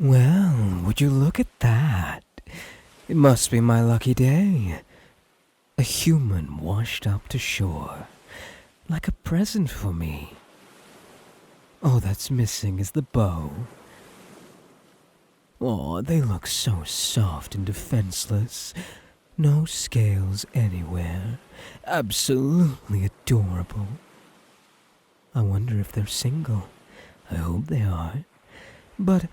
Well, would you look at that? It must be my lucky day. A human washed up to shore, like a present for me. All that's missing is the bow. Oh, they look so soft and defenseless. No scales anywhere. Absolutely adorable. I wonder if they're single. I hope they are. But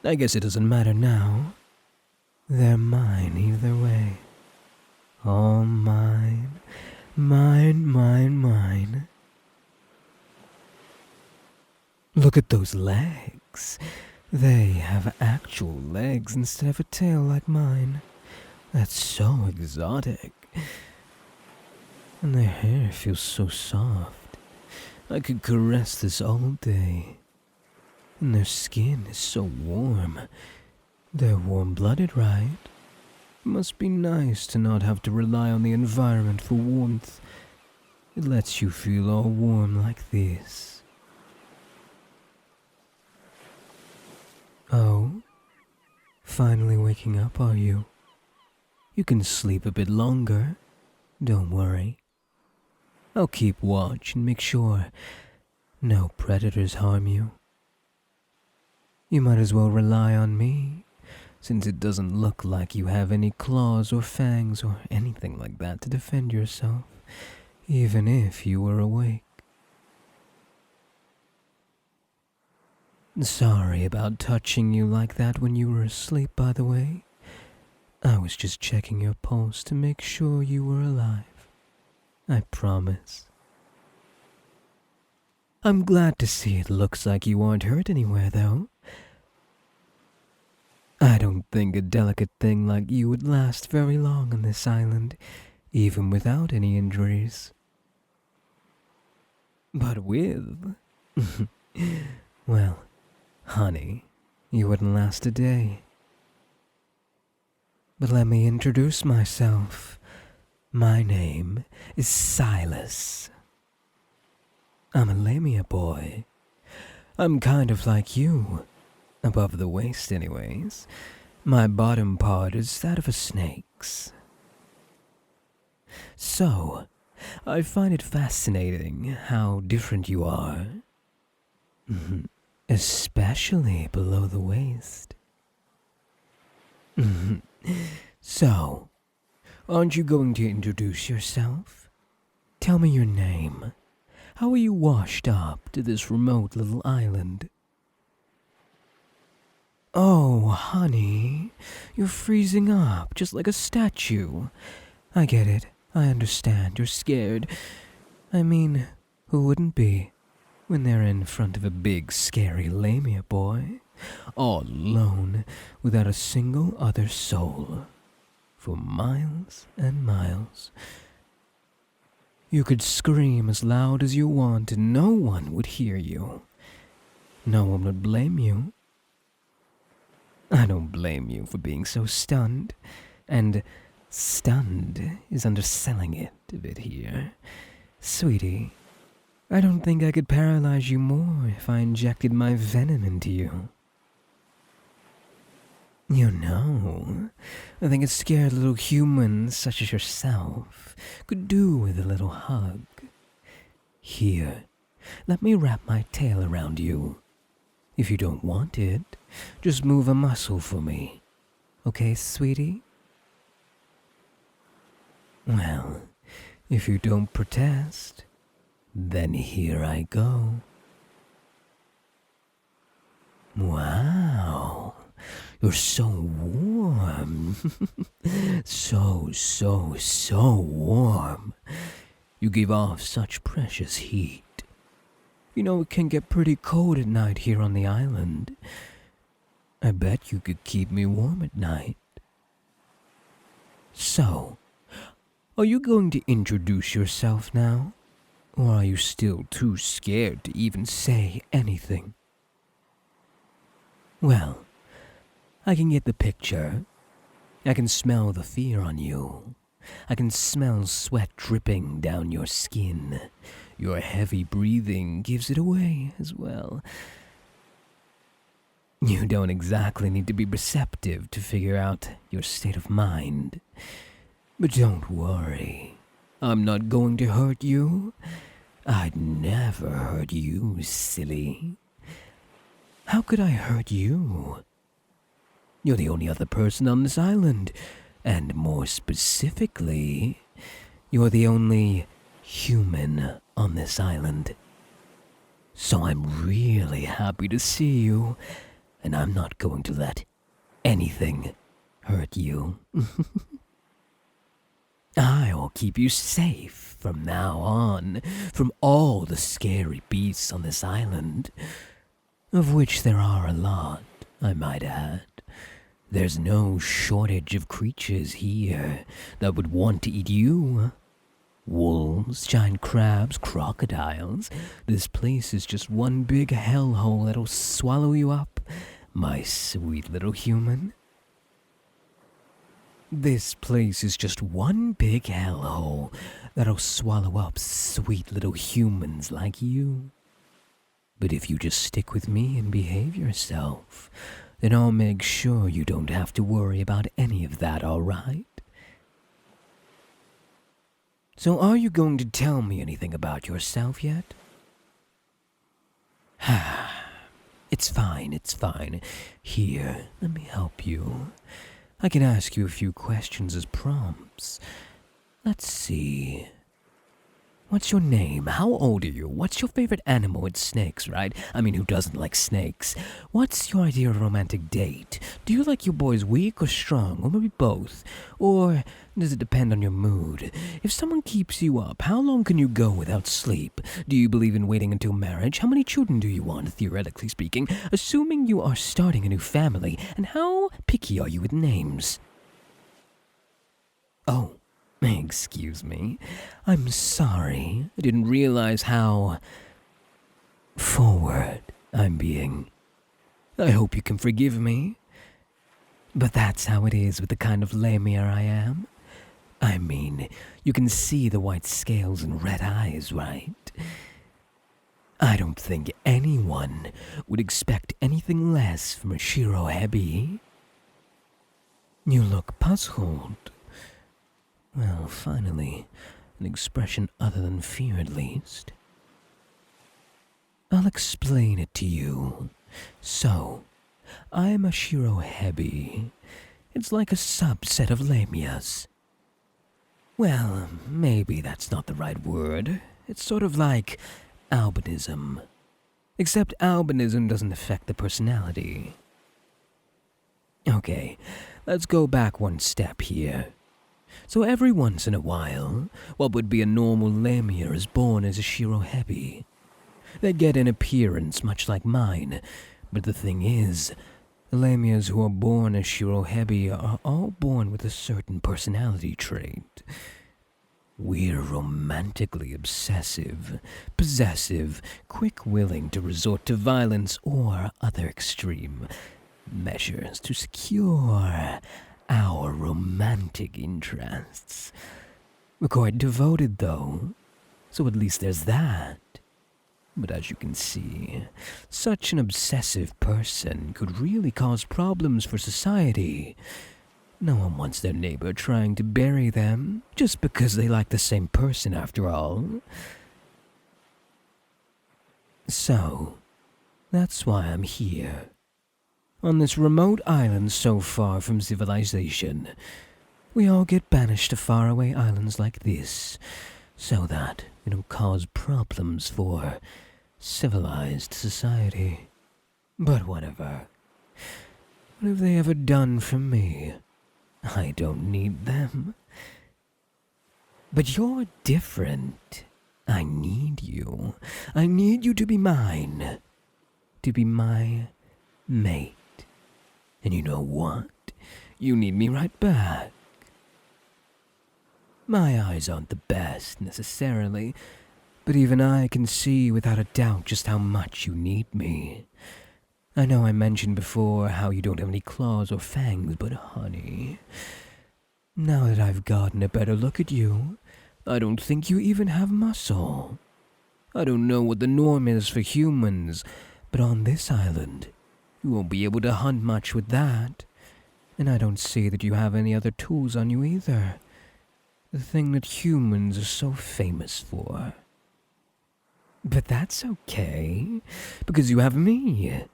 I guess it doesn't matter now. They're mine either way. All mine. Mine, mine, mine. Look at those legs. They have actual legs instead of a tail like mine. That's so exotic. And their hair feels so soft. I could caress this all day. And their skin is so warm. They're warm-blooded, right? It must be nice to not have to rely on the environment for warmth. It lets you feel all warm like this. Oh, finally waking up, are you? You can sleep a bit longer. Don't worry. I'll keep watch and make sure no predators harm you. You might as well rely on me, since it doesn't look like you have any claws or fangs or anything like that to defend yourself, even if you were awake. Sorry about touching you like that when you were asleep, by the way. I was just checking your pulse to make sure you were alive. I promise. I'm glad to see it looks like you aren't hurt anywhere, though. I don't think a delicate thing like you would last very long on this island, even without any injuries. But with... well, honey, you wouldn't last a day. But let me introduce myself. My name is Silas. I'm a Lamia boy. I'm kind of like you. Above the waist anyways. My bottom part is that of a snake's. So, I find it fascinating how different you are. Especially below the waist. So, aren't you going to introduce yourself? Tell me your name. How were you washed up to this remote little island? Oh, honey, you're freezing up just like a statue. I get it. I understand. You're scared. I mean, who wouldn't be when they're in front of a big, scary Lamia boy, all alone, without a single other soul, for miles and miles? You could scream as loud as you want and no one would hear you. No one would blame you. I don't blame you for being so stunned, and stunned is underselling it a bit here. Sweetie, I don't think I could paralyze you more if I injected my venom into you. You know, I think a scared little human such as yourself could do with a little hug. Here, let me wrap my tail around you. If you don't want it, just move a muscle for me. Okay, sweetie? Well, if you don't protest, then here I go. Wow, you're so warm. so warm. You give off such precious heat. You know, it can get pretty cold at night here on the island. I bet you could keep me warm at night. So, are you going to introduce yourself now? Or are you still too scared to even say anything? Well, I can get the picture. I can smell the fear on you. I can smell sweat dripping down your skin. Your heavy breathing gives it away as well. You don't exactly need to be receptive to figure out your state of mind. But don't worry, I'm not going to hurt you. I'd never hurt you, silly. How could I hurt you? You're the only other person on this island, and more specifically, you're the only human on this island. So I'm really happy to see you, and I'm not going to let anything hurt you. I'll keep you safe from now on from all the scary beasts on this island, of which there are a lot, I might add. There's no shortage of creatures here that would want to eat you. Wolves, giant crabs, crocodiles. This place is just one big hellhole that'll swallow you up, my sweet little human. This place is just one big hellhole that'll swallow up sweet little humans like you. But if you just stick with me and behave yourself, then I'll make sure you don't have to worry about any of that, alright? So are you going to tell me anything about yourself yet? It's fine, it's fine. Here, let me help you. I can ask you a few questions as prompts. Let's see. What's your name? How old are you? What's your favorite animal? It's snakes, right? I mean, who doesn't like snakes? What's your idea of a romantic date? Do you like your boys weak or strong? Or maybe both? Or does it depend on your mood? If someone keeps you up, how long can you go without sleep? Do you believe in waiting until marriage? How many children do you want, theoretically speaking? Assuming you are starting a new family. And how picky are you with names? Oh. Excuse me. I'm sorry. I didn't realize how forward I'm being. I hope you can forgive me. But that's how it is with the kind of Lamia I am. I mean, you can see the white scales and red eyes, right? I don't think anyone would expect anything less from a Shirohebi. You look puzzled. Well, finally, an expression other than fear at least. I'll explain it to you. So, I'm a Shirohebi. It's like a subset of Lamias. Well, maybe that's not the right word. It's sort of like albinism. Except albinism doesn't affect the personality. Okay, let's go back one step here. So every once in a while, what would be a normal Lamia is born as a Shirohebi. They get an appearance much like mine, but the thing is, the Lamias who are born as Shirohebi are all born with a certain personality trait. We're romantically obsessive, possessive, quick-willing to resort to violence or other extreme measures to secure our romantic interests. We're quite devoted, though, so at least there's that. But as you can see, such an obsessive person could really cause problems for society. No one wants their neighbor trying to bury them, just because they like the same person after all. So, that's why I'm here. On this remote island so far from civilization, we all get banished to faraway islands like this, so that we don't cause problems for civilized society. But whatever. What have they ever done for me? I don't need them. But you're different. I need you. I need you to be mine. To be my mate. And you know what? You need me right back. My eyes aren't the best, necessarily, but even I can see without a doubt just how much you need me. I know I mentioned before how you don't have any claws or fangs, but honey, now that I've gotten a better look at you, I don't think you even have muscle. I don't know what the norm is for humans, but on this island, You won't be able to hunt much with that. And I don't see that you have any other tools on you either. The thing that humans are so famous for. But that's okay, because you have me.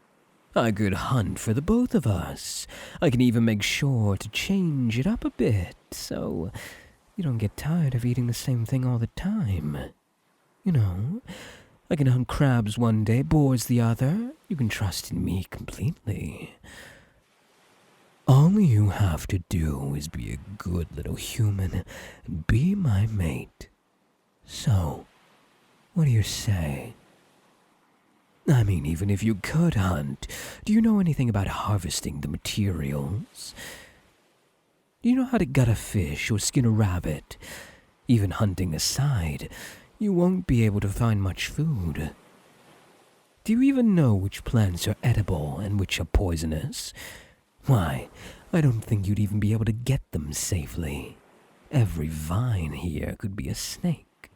I could hunt for the both of us. I can even make sure to change it up a bit, so you don't get tired of eating the same thing all the time. You know, I can hunt crabs one day, boars the other. You can trust in me completely. All you have to do is be a good little human and be my mate. So, what do you say? I mean, even if you could hunt, do you know anything about harvesting the materials? Do you know how to gut a fish or skin a rabbit? Even hunting aside, you won't be able to find much food. Do you even know which plants are edible and which are poisonous? Why, I don't think you'd even be able to get them safely. Every vine here could be a snake.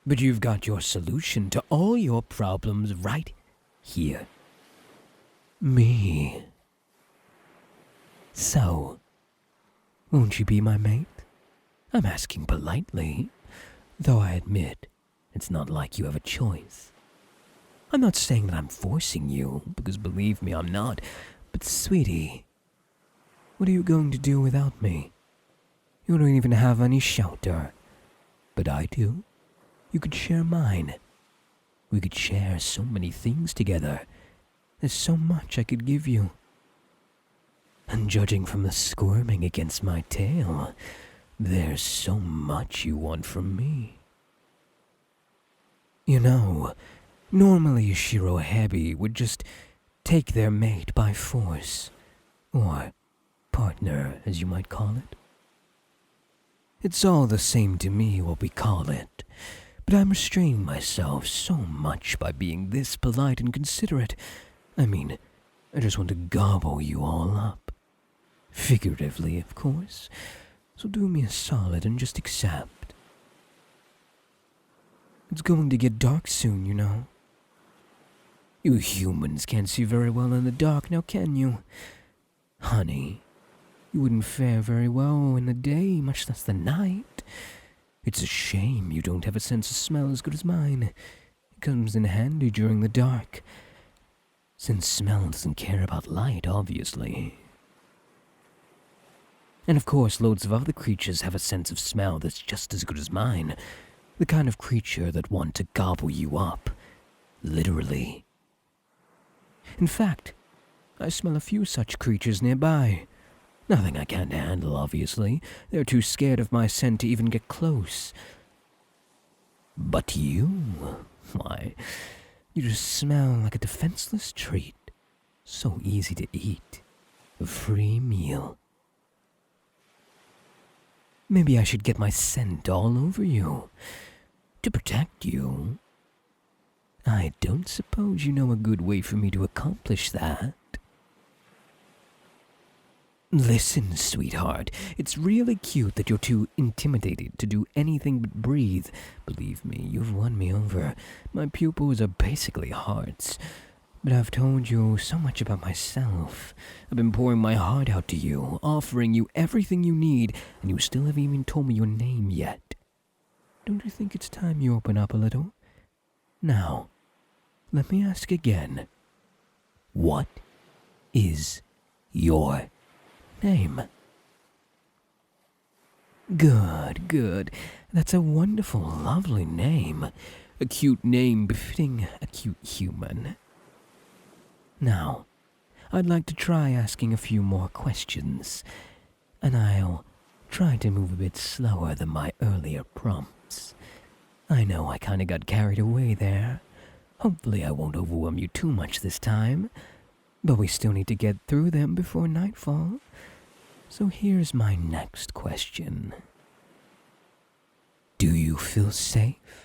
But you've got your solution to all your problems right here. Me. So, won't you be my mate? I'm asking politely, though I admit it's not like you have a choice. I'm not saying that I'm forcing you, because believe me, I'm not. But sweetie, what are you going to do without me? You don't even have any shelter. But I do. You could share mine. We could share so many things together. There's so much I could give you. And judging from the squirming against my tail, there's so much you want from me. You know, normally a Shirohebi would just take their mate by force, or partner, as you might call it. It's all the same to me what we call it, but I'm restraining myself so much by being this polite and considerate. I mean, I just want to gobble you all up. Figuratively, of course, so do me a solid and just accept. It's going to get dark soon, you know. You humans can't see very well in the dark, now can you? Honey, you wouldn't fare very well in the day, much less the night. It's a shame you don't have a sense of smell as good as mine. It comes in handy during the dark, since smell doesn't care about light, obviously. And of course, loads of other creatures have a sense of smell that's just as good as mine. The kind of creature that want to gobble you up. Literally. In fact, I smell a few such creatures nearby. Nothing I can't handle, obviously. They're too scared of my scent to even get close. But you, why, you just smell like a defenseless treat. So easy to eat. A free meal. Maybe I should get my scent all over you. To protect you. I don't suppose you know a good way for me to accomplish that. Listen, sweetheart, it's really cute that you're too intimidated to do anything but breathe. Believe me, you've won me over. My pupils are basically hearts. But I've told you so much about myself. I've been pouring my heart out to you, offering you everything you need, and you still haven't even told me your name yet. Don't you think it's time you open up a little? Now, let me ask again. What is your name? Good, good. That's a wonderful, lovely name. A cute name befitting a cute human. Now, I'd like to try asking a few more questions, and I'll try to move a bit slower than my earlier prompts. I know I kinda got carried away there. Hopefully I won't overwhelm you too much this time, but we still need to get through them before nightfall. So here's my next question. Do you feel safe?